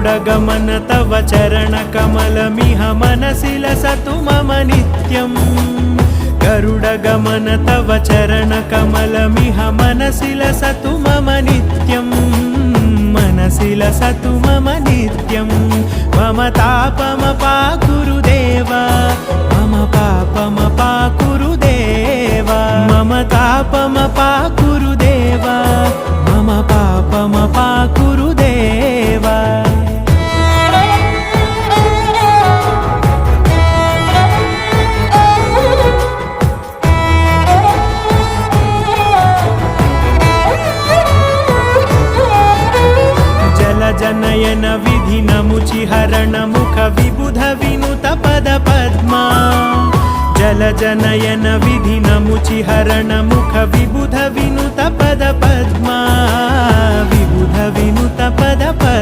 गरुडगमन तव चरणकमलमिह मनसि लसतु मम नित्यम् गरुडगमन तव चरणकमलमिह मनसि लसतु मम नित्यम् मनसि लसतु मम नित्यं मम तापमपाकुरु देवा मम पापमपाकुरु देवा मम तापमपाकुरु देवा मम पापमपाकुरु देवा जनयन विधि नमुचिहरण मुख विबुध विनुत पद पद्मा जल जनयन विधि नमुचिहरण मुख विबुध विनुत पद पद्मा विबुध विनुत पद पद्मा।